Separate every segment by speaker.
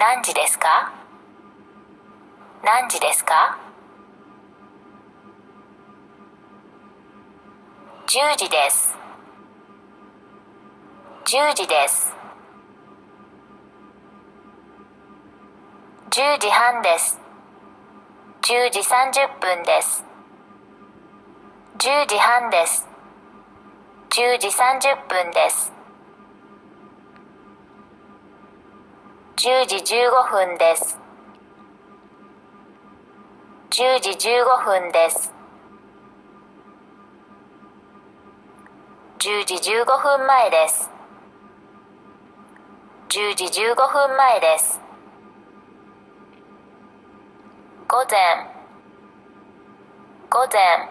Speaker 1: 何時ですか？何時ですか？10時です。10時です。10時半です。10時30分です。10時半です。10時30分です。10時15分です。10時15分です。10時15分前です。10時15分前です。午前、午前。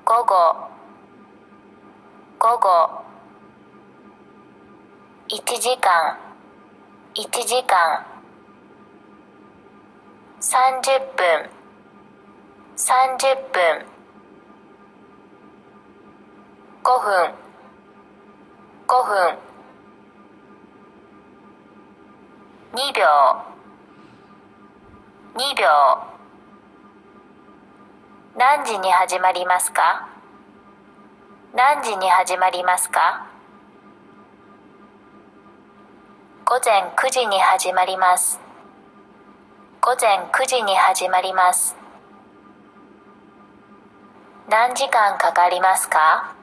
Speaker 1: 午後、午後。1時間、1時間。30分、30分。5分、5分。2秒、2秒。何時に始まりますか？何時に始まりますか？午前9時に始まります。午前9時に始まります。何時間かかりますか？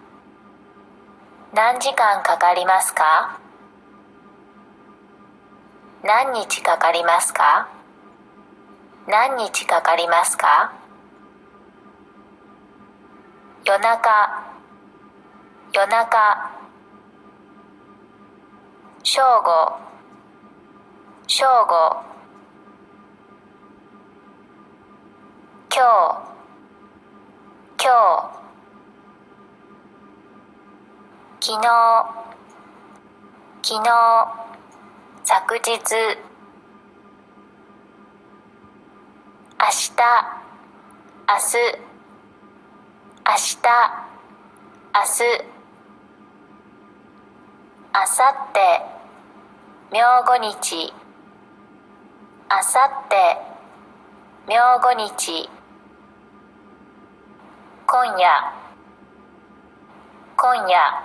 Speaker 1: 何時間かかりますか？何日かかりますか？何日かかりますか？夜中、夜中。正午、正午。今日、今日。昨日、昨日。昨日。明日、明日。明日、明日。あさって、明後日。あさって、明後日。今夜、今夜。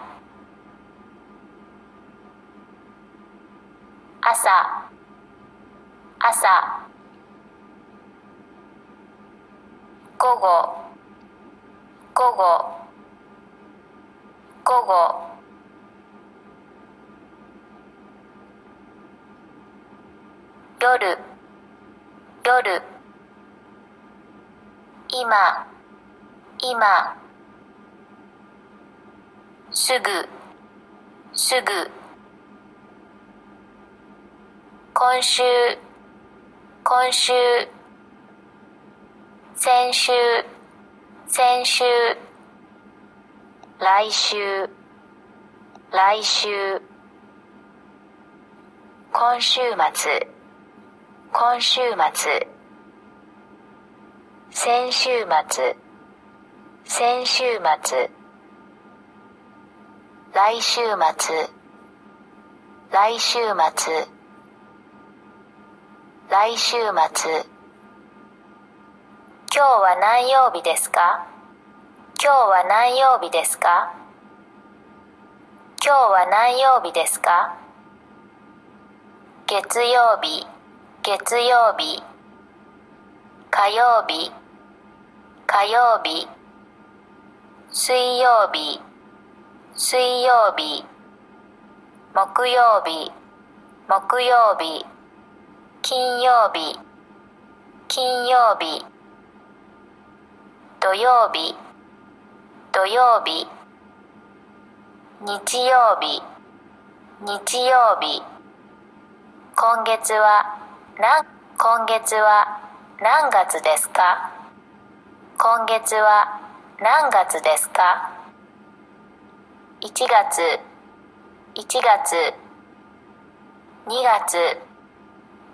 Speaker 1: 朝、朝。午後、午後。午後。夜、夜。今、今。すぐ、すぐ。今週、今週。先週、先週。来週、来週。今週末、今週末。先週末、先週末。来週末、来週末。来週末。今日は何曜日ですか？今日は何曜日ですか？今日は何曜日ですか？月曜日、月曜日。火曜日、火曜日。水曜日、水曜日。木曜日、木曜日。金曜日、金曜日。土曜日、土曜日。日曜日、日曜日。今月は何月ですか？今月は何月ですか？1月、1月。2月、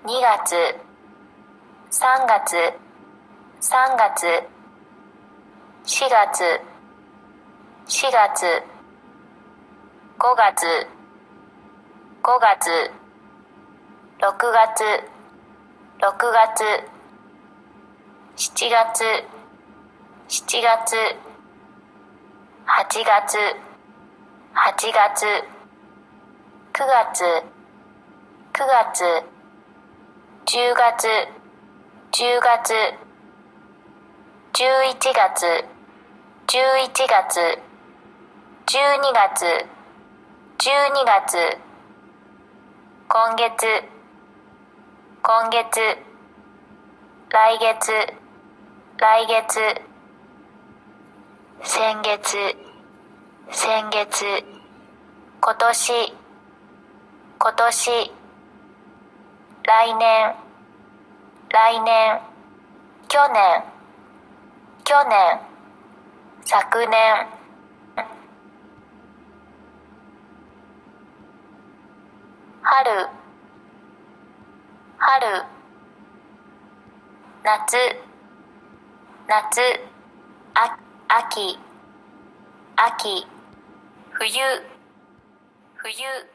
Speaker 1: 2月。3月、3月。4月、4月。5月、5月、6月、6月、7月、7月、8月、8月、9月、9月、10月、10月、11月、11月、12月、12月、今月、今月、来月、来月、先月、先月、今年、今年、来年、来年、去年、去年、昨年、春、春、夏、夏、秋、秋、冬、冬。